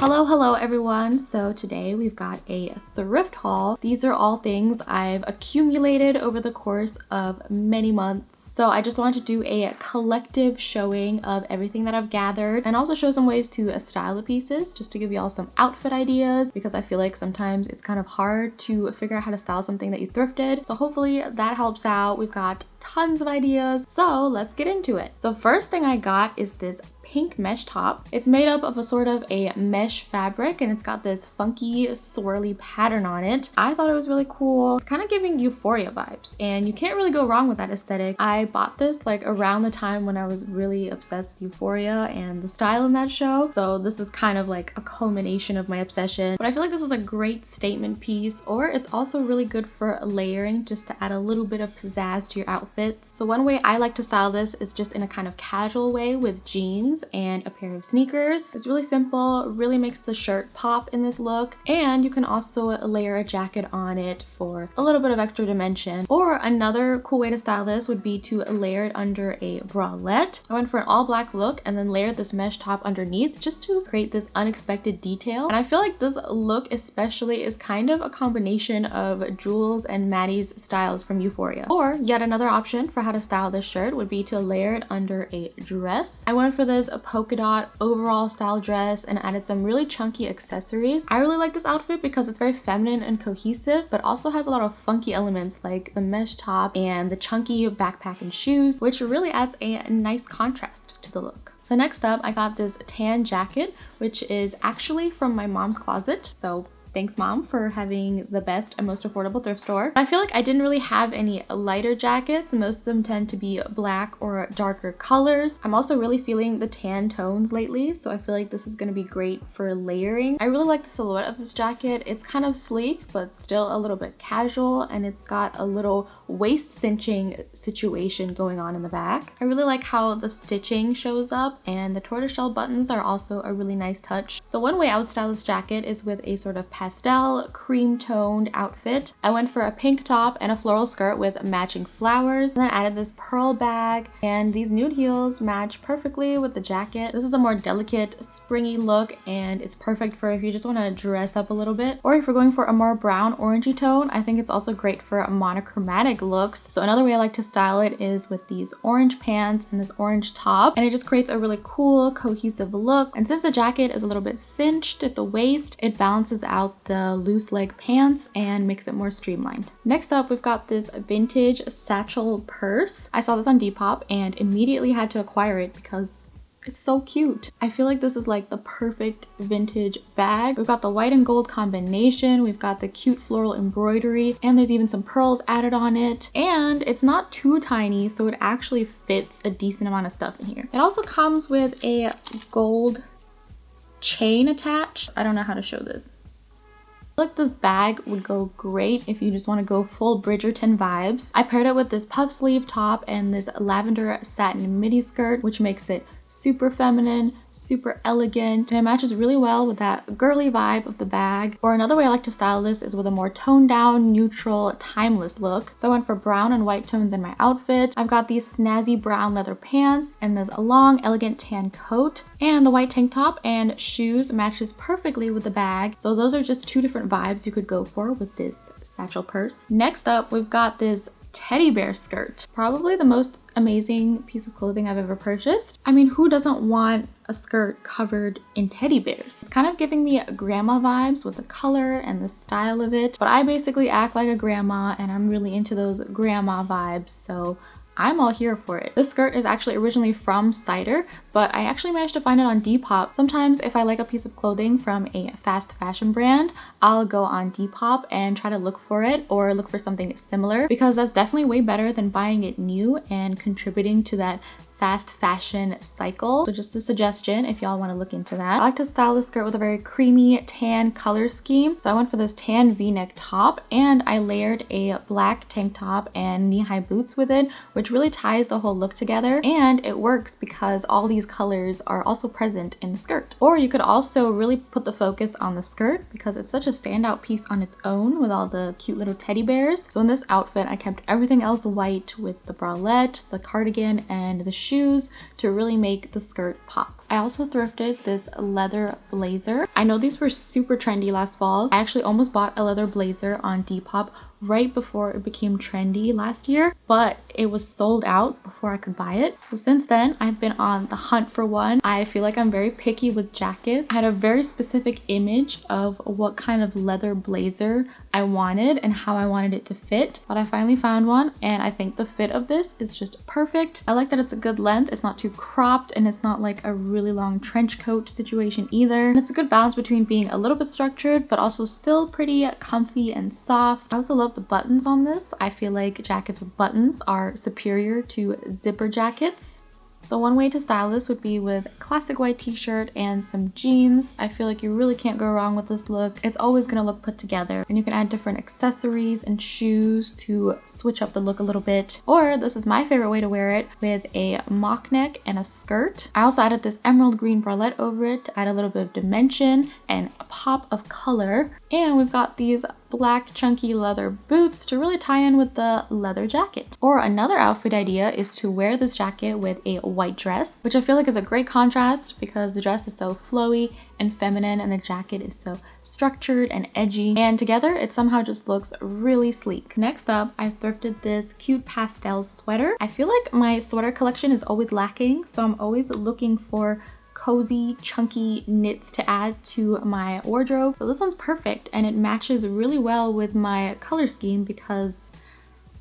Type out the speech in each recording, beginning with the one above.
Hello everyone. So today we've got a thrift haul. These are all things I've accumulated over the course of many months. So I just wanted to do a collective showing of everything that I've gathered and also show some ways to style the pieces just to give you all some outfit ideas, because I feel like sometimes it's kind of hard to figure out how to style something that you thrifted. So hopefully that helps out. We've got tons of ideas. So let's get into it. So first thing I got is this pink mesh top. It's made up of a sort of a mesh fabric and it's got this funky swirly pattern on it. I thought it was really cool. It's kind of giving Euphoria vibes and you can't really go wrong with that aesthetic. I bought this like around the time when I was really obsessed with Euphoria and the style in that show. So this is kind of like a culmination of my obsession. But I feel like this is a great statement piece, or it's also really good for layering just to add a little bit of pizzazz to your outfits. So one way I like to style this is just in a kind of casual way with jeans and a pair of sneakers. It's really simple, really makes the shirt pop in this look, and you can also layer a jacket on it for a little bit of extra dimension. Or another cool way to style this would be to layer it under a bralette. I went for an all black look and then layered this mesh top underneath just to create this unexpected detail. And I feel like this look especially is kind of a combination of Jules and Maddie's styles from Euphoria. Or yet another option for how to style this shirt would be to layer it under a dress. I went for this a polka dot overall style dress and added some really chunky accessories. I really like this outfit because it's very feminine and cohesive, but also has a lot of funky elements like the mesh top and the chunky backpack and shoes, which really adds a nice contrast to the look. So next up, I got this tan jacket, which is actually from my mom's closet. So thanks, Mom, for having the best and most affordable thrift store. I feel like I didn't really have any lighter jackets. Most of them tend to be black or darker colors. I'm also really feeling the tan tones lately, so I feel like this is going to be great for layering. I really like the silhouette of this jacket. It's kind of sleek, but still a little bit casual, and it's got a little waist cinching situation going on in the back. I really like how the stitching shows up, and the tortoiseshell buttons are also a really nice touch. So one way I would style this jacket is with a sort of pastel cream toned outfit. I went for a pink top and a floral skirt with matching flowers, and then added this pearl bag, and these nude heels match perfectly with the jacket. This is a more delicate springy look and it's perfect for if you just want to dress up a little bit, or if you're going for a more brown orangey tone. I think it's also great for monochromatic looks. So another way I like to style it is with these orange pants and this orange top, and it just creates a really cool cohesive look. And since the jacket is a little bit cinched at the waist, it balances out the loose leg pants and makes it more streamlined. Next up, we've got this vintage satchel purse. I saw this on Depop and immediately had to acquire it because it's so cute. I feel like this is like the perfect vintage bag. We've got the white and gold combination, we've got the cute floral embroidery, and there's even some pearls added on it. And it's not too tiny, so it actually fits a decent amount of stuff in here. It also comes with a gold chain attached. I don't know how to show this. I feel like this bag would go great if you just want to go full Bridgerton vibes. I paired it with this puff sleeve top and this lavender satin midi skirt, which makes it super feminine, super elegant, and it matches really well with that girly vibe of the bag. Or another way I like to style this is with a more toned down, neutral, timeless look. So I went for brown and white tones in my outfit. I've got these snazzy brown leather pants and this long, elegant tan coat, and the white tank top and shoes matches perfectly with the bag. So those are just two different vibes you could go for with this satchel purse. Next up, we've got this teddy bear skirt. Probably the most amazing piece of clothing I've ever purchased. I mean, who doesn't want a skirt covered in teddy bears? It's kind of giving me grandma vibes with the color and the style of it, but I basically act like a grandma and I'm really into those grandma vibes, so I'm all here for it. This skirt is actually originally from Cider, but I actually managed to find it on Depop. Sometimes if I like a piece of clothing from a fast fashion brand, I'll go on Depop and try to look for it or look for something similar, because that's definitely way better than buying it new and contributing to that fast fashion cycle. So just a suggestion if y'all want to look into that. I like to style this skirt with a very creamy tan color scheme. So I went for this tan v-neck top and I layered a black tank top and knee-high boots with it, which really ties the whole look together. And it works because all these colors are also present in the skirt. Or you could also really put the focus on the skirt because it's such a standout piece on its own with all the cute little teddy bears. So in this outfit, I kept everything else white with the bralette, the cardigan, and the shoes to really make the skirt pop. I also thrifted this leather blazer. I know these were super trendy last fall. I actually almost bought a leather blazer on Depop right before it became trendy last year, but it was sold out before I could buy it. So since then, I've been on the hunt for one. I feel like I'm very picky with jackets. I had a very specific image of what kind of leather blazer I wanted and how I wanted it to fit, but I finally found one, and I think the fit of this is just perfect. I like that it's a good length, it's not too cropped, and it's not like a really long trench coat situation either. And it's a good balance between being a little bit structured but also still pretty comfy and soft. I also love the buttons on this. I feel like jackets with buttons are superior to zipper jackets. So one way to style this would be with a classic white t-shirt and some jeans. I feel like you really can't go wrong with this look. It's always gonna look put together, and you can add different accessories and shoes to switch up the look a little bit. Or this is my favorite way to wear it, with a mock neck and a skirt. I also added this emerald green bralette over it to add a little bit of dimension and a pop of color. And we've got these black chunky leather boots to really tie in with the leather jacket. Or another outfit idea is to wear this jacket with a white dress, which I feel like is a great contrast because the dress is so flowy and feminine and the jacket is so structured and edgy, and together it somehow just looks really sleek. Next up, I thrifted this cute pastel sweater. I feel like my sweater collection is always lacking, so I'm always looking for cozy, chunky knits to add to my wardrobe. So this one's perfect, and it matches really well with my color scheme because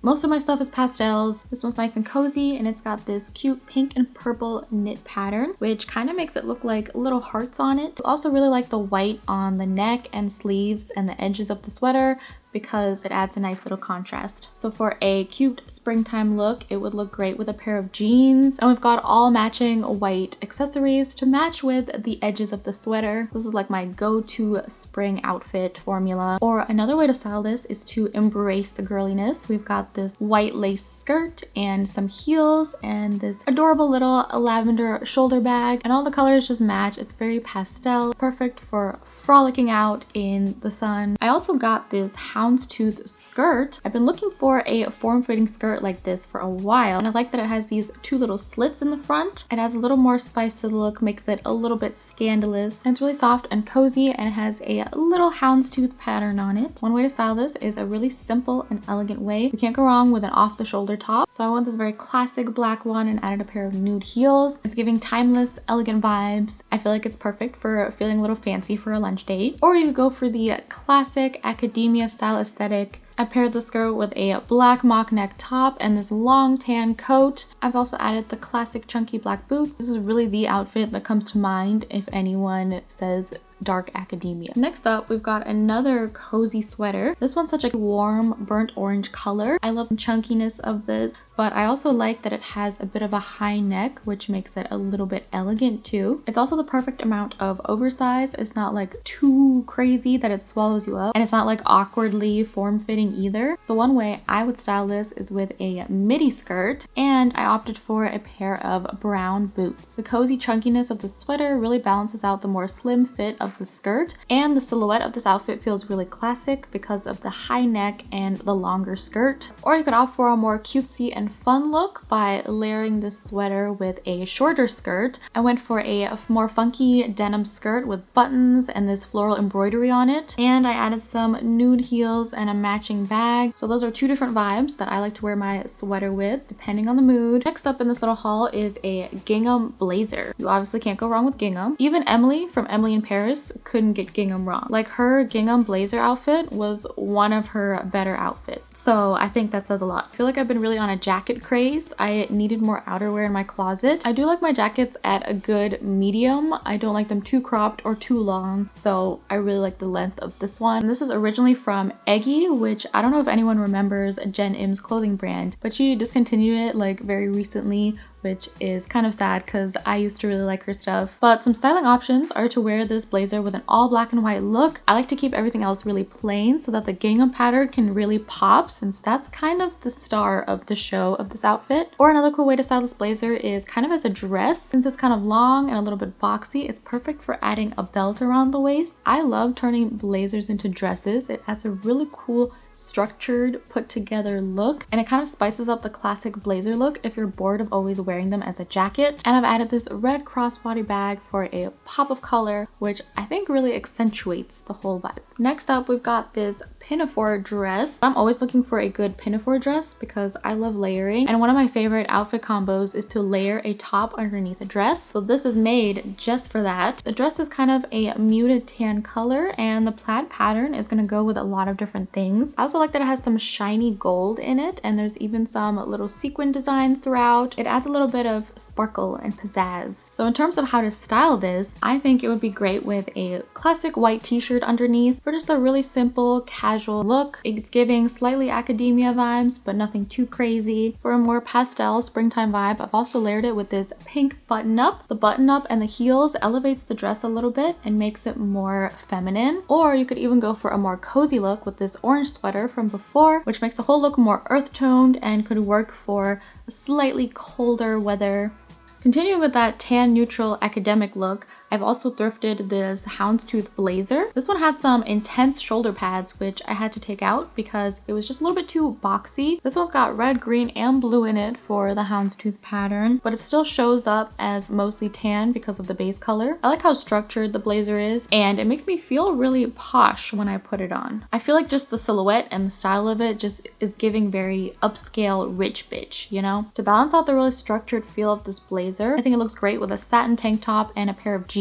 most of my stuff is pastels. This one's nice and cozy, and it's got this cute pink and purple knit pattern, which kind of makes it look like little hearts on it. I also really like the white on the neck and sleeves and the edges of the sweater because it adds a nice little contrast. So for a cute springtime look, it would look great with a pair of jeans. And we've got all matching white accessories to match with the edges of the sweater. This is like my go-to spring outfit formula. Or another way to style this is to embrace the girliness. We've got this white lace skirt and some heels and this adorable little lavender shoulder bag. And all the colors just match. It's very pastel, perfect for frolicking out in the sun. I also got this houndstooth skirt. I've been looking for a form-fitting skirt like this for a while, and I like that it has these two little slits in the front. It adds a little more spice to the look, makes it a little bit scandalous, and it's really soft and cozy, and it has a little houndstooth pattern on it. One way to style this is a really simple and elegant way. You can't go wrong with an off-the-shoulder top, so I went this very classic black one and added a pair of nude heels. It's giving timeless, elegant vibes. I feel like it's perfect for feeling a little fancy for a lunch date. Or you could go for the classic academia style aesthetic. I paired the skirt with a black mock neck top and this long tan coat. I've also added the classic chunky black boots. This is really the outfit that comes to mind if anyone says dark academia. Next up, we've got another cozy sweater. This one's such a warm burnt orange color. I love the chunkiness of this, but I also like that it has a bit of a high neck, which makes it a little bit elegant too. It's also the perfect amount of oversize. It's not like too crazy that it swallows you up, and it's not like awkwardly form-fitting either. So one way I would style this is with a midi skirt, and I opted for a pair of brown boots. The cozy chunkiness of the sweater really balances out the more slim fit of the skirt, and the silhouette of this outfit feels really classic because of the high neck and the longer skirt. Or you could opt for a more cutesy and fun look by layering this sweater with a shorter skirt. I went for a more funky denim skirt with buttons and this floral embroidery on it, and I added some nude heels and a matching bag. So those are two different vibes that I like to wear my sweater with depending on the mood. Next up in this little haul is a gingham blazer. You obviously can't go wrong with gingham. Even Emily from Emily in Paris couldn't get gingham wrong. Like, her gingham blazer outfit was one of her better outfits. So I think that says a lot. I feel like I've been really on a jacket craze. I needed more outerwear in my closet. I do like my jackets at a good medium. I don't like them too cropped or too long. So I really like the length of this one. And this is originally from Eggie, which I don't know if anyone remembers j.ing's clothing brand, but she discontinued it like very recently, which is kind of sad because I used to really like her stuff. But some styling options are to wear this blazer with an all black and white look. I like to keep everything else really plain so that the gingham pattern can really pop, since that's kind of the star of the show of this outfit. Or another cool way to style this blazer is kind of as a dress. Since it's kind of long and a little bit boxy, it's perfect for adding a belt around the waist. I love turning blazers into dresses. It adds a really cool structured, put together look, and it kind of spices up the classic blazer look if you're bored of always wearing them as a jacket. And I've added this red crossbody bag for a pop of color, which I think really accentuates the whole vibe. Next up, we've got this pinafore dress. I'm always looking for a good pinafore dress because I love layering, and one of my favorite outfit combos is to layer a top underneath a dress. So this is made just for that. The dress is kind of a muted tan color, and the plaid pattern is going to go with a lot of different things. I also like that it has some shiny gold in it, and there's even some little sequin designs throughout. It adds a little bit of sparkle and pizzazz. So in terms of how to style this, I think it would be great with a classic white t-shirt underneath for just a really simple casual look. It's giving slightly academia vibes, but nothing too crazy. For a more pastel springtime vibe, I've also layered it with this pink button up. The button up and the heels elevates the dress a little bit and makes it more feminine. Or you could even go for a more cozy look with this orange sweater from before, which makes the whole look more earth toned and could work for slightly colder weather. Continuing with that tan neutral academic look, I've also thrifted this houndstooth blazer. This one had some intense shoulder pads, which I had to take out because it was just a little bit too boxy. This one's got red, green, and blue in it for the houndstooth pattern, but it still shows up as mostly tan because of the base color. I like how structured the blazer is, and it makes me feel really posh when I put it on. I feel like just the silhouette and the style of it just is giving very upscale rich bitch, you know? To balance out the really structured feel of this blazer, I think it looks great with a satin tank top and a pair of jeans.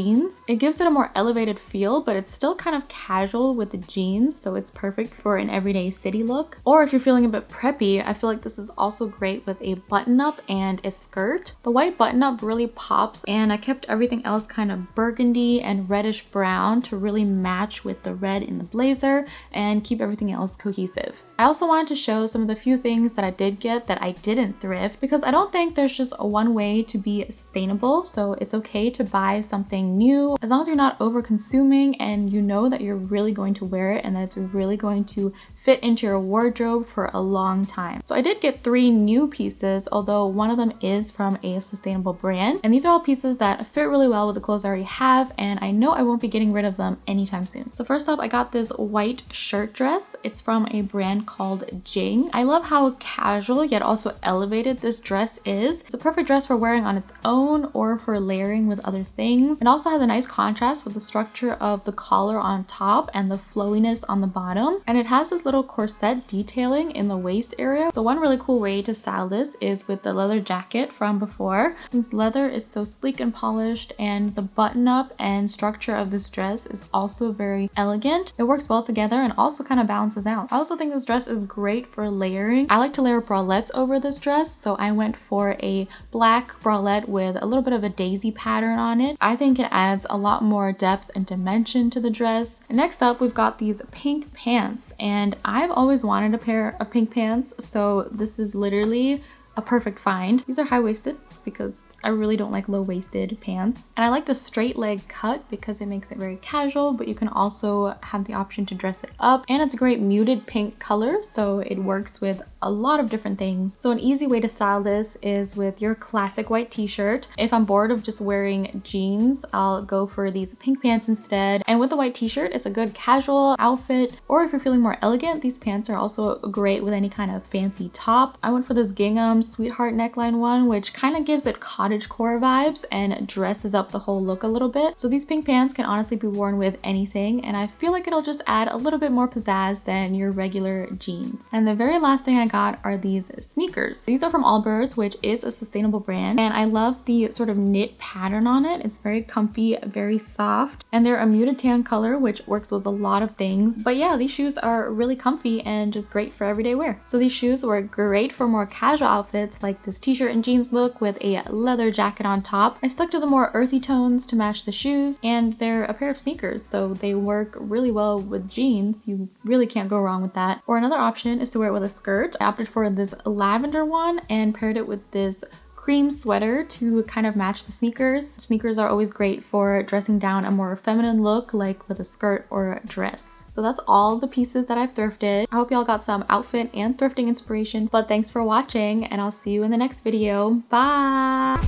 It gives it a more elevated feel, but it's still kind of casual with the jeans, so it's perfect for an everyday city look. Or if you're feeling a bit preppy, I feel like this is also great with a button-up and a skirt. The white button-up really pops, and I kept everything else kind of burgundy and reddish brown to really match with the red in the blazer and keep everything else cohesive. I also wanted to show some of the few things that I did get that I didn't thrift, because I don't think there's just one way to be sustainable, so it's okay to buy something new as long as you're not over consuming and you know that you're really going to wear it and that it's really going to fit into your wardrobe for a long time. So I did get 3 new pieces, although one of them is from a sustainable brand, and these are all pieces that fit really well with the clothes I already have, and I know I won't be getting rid of them anytime soon. So first up, I got this white shirt dress. It's from a brand called j.ing. I love how casual yet also elevated this dress is. It's a perfect dress for wearing on its own or for layering with other things. It also has a nice contrast with the structure of the collar on top and the flowiness on the bottom, and it has this little corset detailing in the waist area. So one really cool way to style this is with the leather jacket from before. Since leather is so sleek and polished, and the button up and structure of this dress is also very elegant, it works well together and also kind of balances out. I also think this dress is great for layering. I like to layer bralettes over this dress, so I went for a black bralette with a little bit of a daisy pattern on it. I think it adds a lot more depth and dimension to the dress. And next up, we've got these pink pants, and I've always wanted a pair of pink pants, so this is literally a perfect find. These are high-waisted because I really don't like low-waisted pants. And I like the straight leg cut because it makes it very casual, but you can also have the option to dress it up. And it's a great muted pink color, so it works with a lot of different things. So an easy way to style this is with your classic white t-shirt. If I'm bored of just wearing jeans, I'll go for these pink pants instead. And with the white t-shirt, it's a good casual outfit. Or if you're feeling more elegant, these pants are also great with any kind of fancy top. I went for this gingham sweetheart neckline one, which kind of gives it cottagecore vibes and dresses up the whole look a little bit. So these pink pants can honestly be worn with anything, and I feel like it'll just add a little bit more pizzazz than your regular jeans. And the very last thing I got are these sneakers. These are from Allbirds, which is a sustainable brand, and I love the sort of knit pattern on it. It's very comfy, very soft, and they're a muted tan color, which works with a lot of things. But yeah, these shoes are really comfy and just great for everyday wear. So these shoes were great for more casual outfits like this t-shirt and jeans look with a leather jacket on top. I stuck to the more earthy tones to match the shoes, and they're a pair of sneakers, so they work really well with jeans. You really can't go wrong with that. Or another option is to wear it with a skirt. I opted for this lavender one and paired it with this cream sweater to kind of match the sneakers. Sneakers are always great for dressing down a more feminine look, like with a skirt or a dress. So that's all the pieces that I've thrifted. I hope y'all got some outfit and thrifting inspiration, but thanks for watching, and I'll see you in the next video. Bye!